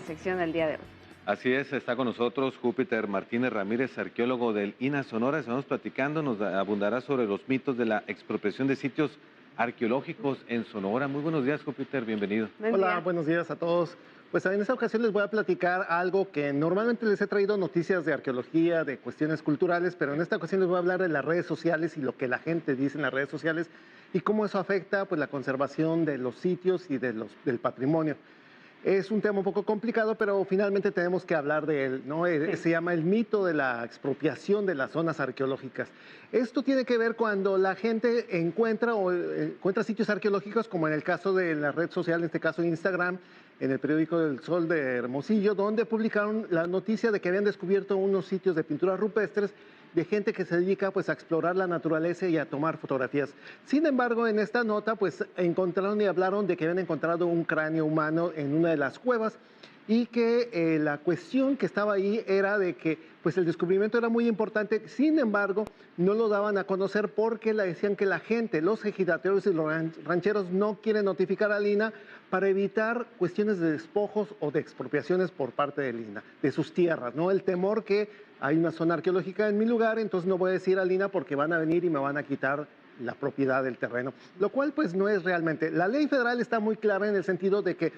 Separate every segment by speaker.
Speaker 1: Sección del día de hoy.
Speaker 2: Así es, está con nosotros Júpiter Martínez Ramírez, arqueólogo del INAH Sonora. Estamos platicando, nos abundará sobre los mitos de la expropiación de sitios arqueológicos en Sonora. Muy buenos días, Júpiter, bienvenido.
Speaker 3: Hola, buenos días a todos. Pues en esta ocasión les voy a platicar algo que normalmente les he traído noticias de arqueología, de cuestiones culturales, pero en esta ocasión les voy a hablar de las redes sociales y lo que la gente dice en las redes sociales y cómo eso afecta pues, la conservación de los sitios y del patrimonio. Es un tema un poco complicado, pero finalmente tenemos que hablar de él, ¿no? Sí. Se llama el mito de la expropiación de las zonas arqueológicas. Esto tiene que ver cuando la gente encuentra sitios arqueológicos, como en el caso de la red social, en este caso Instagram, en el periódico del Sol de Hermosillo, donde publicaron la noticia de que habían descubierto unos sitios de pinturas rupestres de gente que se dedica pues a explorar la naturaleza y a tomar fotografías. Sin embargo, en esta nota pues encontraron y hablaron de que habían encontrado un cráneo humano en una de las cuevas y que la cuestión que estaba ahí era de que pues el descubrimiento era muy importante, sin embargo no lo daban a conocer porque le decían que la gente, los ejidatarios y los rancheros no quieren notificar al INAH para evitar cuestiones de despojos o de expropiaciones por parte del INAH, de sus tierras, ¿no? El temor que hay una zona arqueológica en mi lugar, entonces no voy a decir al INAH porque van a venir y me van a quitar la propiedad del terreno, lo cual pues no es realmente. La ley federal está muy clara en el sentido de que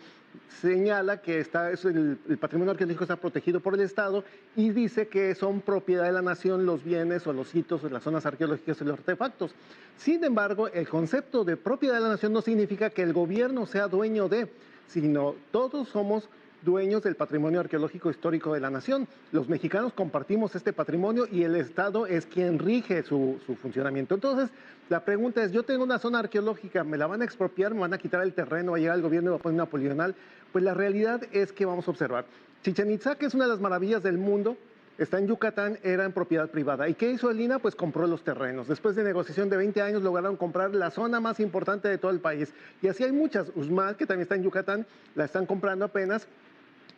Speaker 3: señala que el patrimonio arqueológico está protegido por el Estado y dice que son propiedad de la nación los bienes o los sitios o las zonas arqueológicas y los artefactos. Sin embargo, el concepto de propiedad de la nación no significa que el gobierno sea dueño de, sino todos somos dueños del patrimonio arqueológico histórico de la nación. Los mexicanos compartimos este patrimonio y el Estado es quien rige su funcionamiento. Entonces, la pregunta es, yo tengo una zona arqueológica, ¿me la van a expropiar, me van a quitar el terreno, va a llegar el gobierno y va a poner una poligonal? Pues la realidad es que vamos a observar. Chichén Itzá, que es una de las maravillas del mundo, está en Yucatán, era en propiedad privada. ¿Y qué hizo el INAH? Pues compró los terrenos. Después de negociación de 20 años lograron comprar la zona más importante de todo el país. Y así hay muchas. Uxmal, que también está en Yucatán, la están comprando apenas,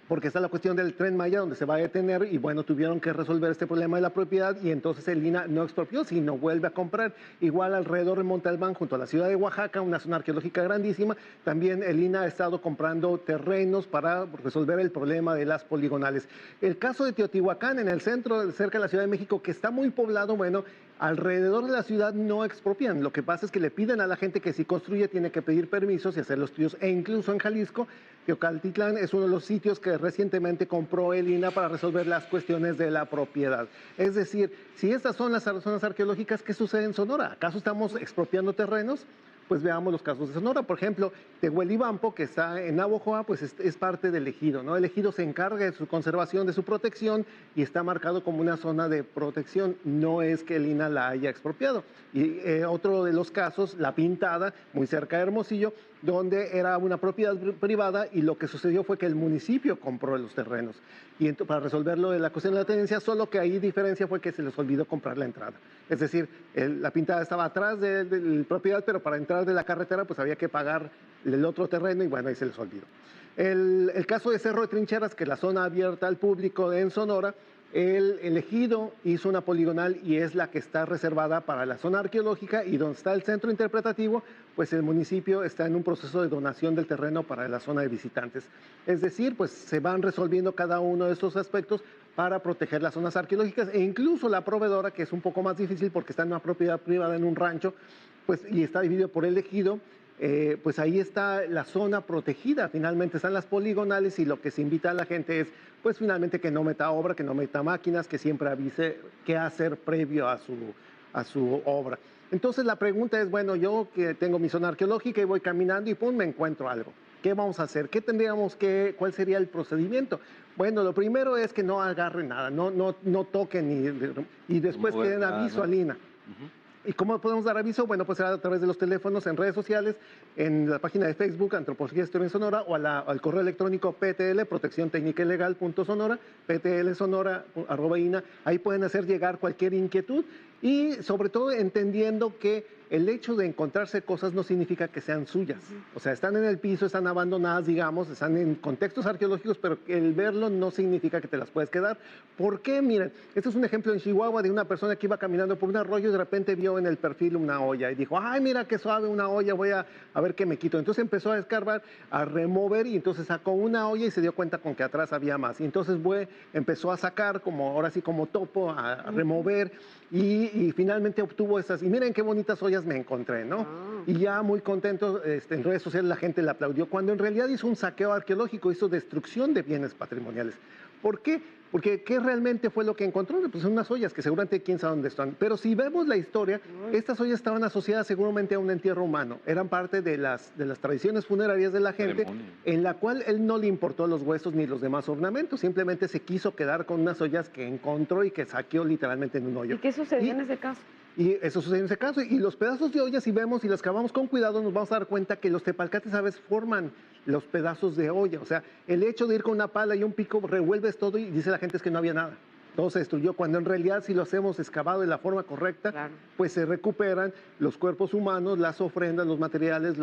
Speaker 3: porque está la cuestión del Tren Maya donde se va a detener y bueno, tuvieron que resolver este problema de la propiedad y entonces el INAH no expropió, sino vuelve a comprar. Igual alrededor de Monte Albán, junto a la ciudad de Oaxaca, una zona arqueológica grandísima, también el INAH ha estado comprando terrenos para resolver el problema de las poligonales. El caso de Teotihuacán, en el centro, cerca de la Ciudad de México, que está muy poblado, bueno, alrededor de la ciudad no expropian. Lo que pasa es que le piden a la gente que si construye tiene que pedir permisos y hacer los estudios. E incluso en Jalisco, Teocaltitlán es uno de los sitios que recientemente compró el INAH para resolver las cuestiones de la propiedad. Es decir, si estas son las zonas arqueológicas, ¿qué sucede en Sonora? ¿Acaso estamos expropiando terrenos? Pues veamos los casos de Sonora. Por ejemplo, Tehuelibampo, que está en Navojoa, pues es parte del ejido, ¿no? El ejido se encarga de su conservación, de su protección y está marcado como una zona de protección. No es que el INAH la haya expropiado. Y otro de los casos, La Pintada, muy cerca de Hermosillo, donde era una propiedad privada y lo que sucedió fue que el municipio compró los terrenos. Y para resolverlo de la cuestión de la tenencia, solo que ahí diferencia fue que se les olvidó comprar la entrada. Es decir, La Pintada estaba atrás de la propiedad, pero para entrar de la carretera pues había que pagar el otro terreno y bueno, ahí se les olvidó. El caso de Cerro de Trincheras, que es la zona abierta al público en Sonora, el ejido hizo una poligonal y es la que está reservada para la zona arqueológica y donde está el centro interpretativo, pues el municipio está en un proceso de donación del terreno para la zona de visitantes. Es decir, pues se van resolviendo cada uno de estos aspectos para proteger las zonas arqueológicas e incluso la proveedora, que es un poco más difícil porque está en una propiedad privada en un rancho, pues y está dividido por el ejido. Pues ahí está la zona protegida, finalmente están las poligonales y lo que se invita a la gente es, pues finalmente que no meta obra, que no meta máquinas, que siempre avise qué hacer previo a su obra. Entonces la pregunta es, bueno, yo que tengo mi zona arqueológica y voy caminando y pum, me encuentro algo. ¿Qué vamos a hacer? ¿Cuál sería el procedimiento? Bueno, lo primero es que no agarren nada, no toquen y después que den aviso al INAH. ¿Y cómo podemos dar aviso? Bueno, pues será a través de los teléfonos, en redes sociales, en la página de Facebook, Antropología Historia en Sonora, o al correo electrónico PTL, protección técnica y legal, .sonora, ptlsonora@ina. Ahí pueden hacer llegar cualquier inquietud y sobre todo entendiendo que el hecho de encontrarse cosas no significa que sean suyas. O sea, están en el piso, están abandonadas, digamos, están en contextos arqueológicos, pero el verlo no significa que te las puedes quedar. ¿Por qué? Miren, este es un ejemplo en Chihuahua de una persona que iba caminando por un arroyo y de repente vio en el perfil una olla y dijo, ay, mira qué suave una olla, voy a ver qué me quito. Entonces empezó a escarbar, a remover y entonces sacó una olla y se dio cuenta con que atrás había más. Y entonces empezó a sacar, como ahora sí como topo, a remover y finalmente obtuvo esas. Y miren qué bonitas ollas me encontré, ¿no? Y ya muy contento, en redes sociales la gente le aplaudió, cuando en realidad hizo un saqueo arqueológico, hizo destrucción de bienes patrimoniales. ¿Por qué? Porque ¿qué realmente fue lo que encontró? Pues son unas ollas que seguramente quién sabe dónde están. Pero si vemos la historia, estas ollas estaban asociadas seguramente a un entierro humano. Eran parte de las tradiciones funerarias de la gente, en la cual él no le importó los huesos ni los demás ornamentos. Simplemente se quiso quedar con unas ollas que encontró y que saqueó literalmente en un hoyo.
Speaker 1: ¿Y qué sucedió en ese caso?
Speaker 3: Y eso sucede en ese caso. Y los pedazos de olla, si vemos y los cavamos con cuidado, nos vamos a dar cuenta que los tepalcates a veces forman los pedazos de olla. O sea, el hecho de ir con una pala y un pico, revuelves todo y dice la gente es que no había nada. Todo se destruyó, cuando en realidad si lo hacemos excavado de la forma correcta, claro, pues se recuperan los cuerpos humanos, las ofrendas, los materiales,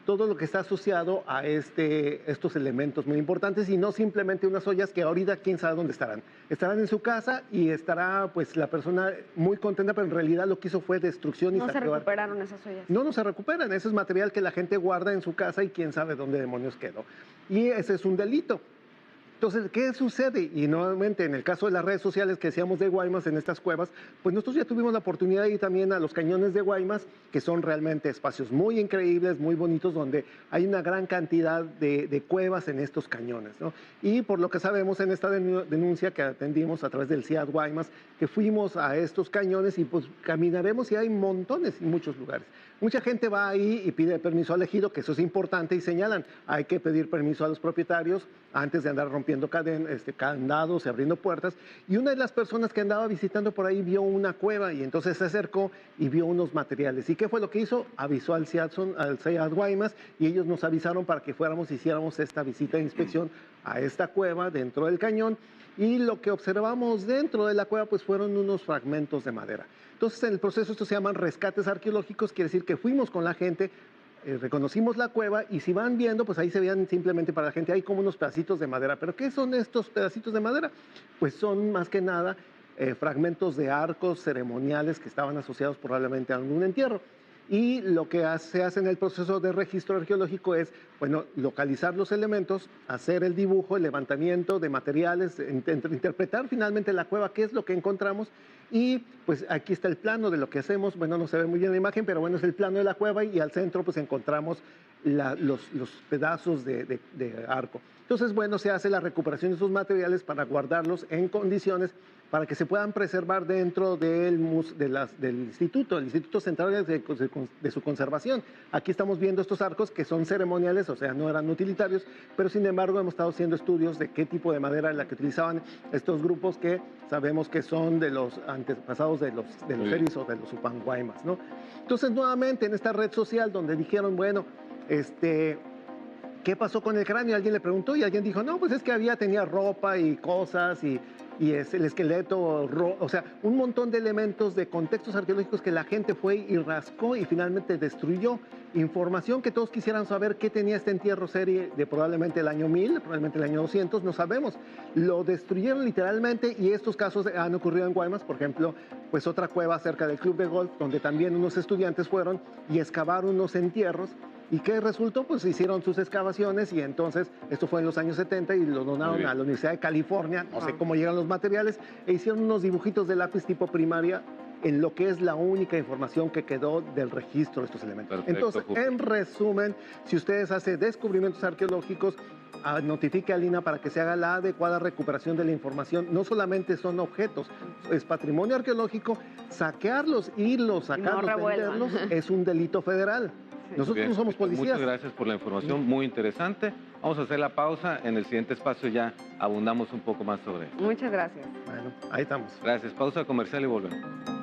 Speaker 3: todo lo que está asociado a estos elementos muy importantes y no simplemente unas ollas que ahorita quién sabe dónde estarán. Estarán en su casa y estará pues la persona muy contenta, pero en realidad lo que hizo fue destrucción y
Speaker 1: no se recuperaron esas ollas.
Speaker 3: No se recuperan, ese es material que la gente guarda en su casa y quién sabe dónde demonios quedó. Y ese es un delito. Entonces, ¿qué sucede? Y nuevamente, en el caso de las redes sociales que decíamos de Guaymas, en estas cuevas, pues nosotros ya tuvimos la oportunidad de ir también a los cañones de Guaymas, que son realmente espacios muy increíbles, muy bonitos, donde hay una gran cantidad de cuevas en estos cañones, ¿no? Y por lo que sabemos en esta denuncia que atendimos a través del CIAD Guaymas, que fuimos a estos cañones y pues caminaremos y hay montones en muchos lugares. Mucha gente va ahí y pide permiso al ejido, que eso es importante, y señalan, hay que pedir permiso a los propietarios antes de andar rompiendo candados y abriendo puertas. Y una de las personas que andaba visitando por ahí vio una cueva y entonces se acercó y vio unos materiales. ¿Y qué fue lo que hizo? Avisó al CIAD Guaymas y ellos nos avisaron para que fuéramos, hiciéramos esta visita de inspección a esta cueva dentro del cañón. Y lo que observamos dentro de la cueva pues fueron unos fragmentos de madera. Entonces en el proceso esto se llaman rescates arqueológicos, quiere decir que fuimos con la gente, reconocimos la cueva y si van viendo pues ahí se veían simplemente para la gente, hay como unos pedacitos de madera. ¿Pero qué son estos pedacitos de madera? Pues son más que nada fragmentos de arcos ceremoniales que estaban asociados probablemente a algún entierro. Y lo que se hace en el proceso de registro arqueológico es, bueno, localizar los elementos, hacer el dibujo, el levantamiento de materiales, interpretar finalmente la cueva, qué es lo que encontramos. Y pues aquí está el plano de lo que hacemos. Bueno, no se ve muy bien la imagen, pero bueno, es el plano de la cueva y al centro pues encontramos los pedazos de arco. Entonces, bueno, se hace la recuperación de esos materiales para guardarlos en condiciones para que se puedan preservar dentro del Instituto Central de su conservación. Aquí estamos viendo estos arcos que son ceremoniales, o sea, no eran utilitarios, pero sin embargo hemos estado haciendo estudios de qué tipo de madera es la que utilizaban estos grupos que sabemos que son de los antepasados de los Eris o de los Upanguaymas, ¿no? Entonces, nuevamente, en esta red social donde dijeron, bueno, ¿qué pasó con el cráneo? Alguien le preguntó y alguien dijo, no, pues es que tenía ropa y cosas y es el esqueleto, o sea, un montón de elementos de contextos arqueológicos que la gente fue y rascó y finalmente destruyó. Información que todos quisieran saber qué tenía este entierro serie de probablemente el año 1000, probablemente el año 200, no sabemos. Lo destruyeron literalmente y estos casos han ocurrido en Guaymas, por ejemplo, pues otra cueva cerca del club de golf, donde también unos estudiantes fueron y excavaron unos entierros. ¿Y qué resultó? Pues hicieron sus excavaciones y entonces, esto fue en los años 70 y lo donaron a la Universidad de California, no sé cómo llegan los materiales, e hicieron unos dibujitos de lápiz tipo primaria en lo que es la única información que quedó del registro de estos elementos. Perfecto, entonces, en resumen, si ustedes hacen descubrimientos arqueológicos, notifique al INAH para que se haga la adecuada recuperación de la información. No solamente son objetos, es patrimonio arqueológico, saquearlos, irlos, sacarlos, venderlos, es un delito federal. Nosotros no somos policías.
Speaker 2: Muchas gracias por la información, muy interesante. Vamos a hacer la pausa. En el siguiente espacio ya abundamos un poco más sobre eso.
Speaker 1: Muchas gracias.
Speaker 3: Bueno, ahí estamos.
Speaker 2: Gracias. Pausa comercial y volvemos.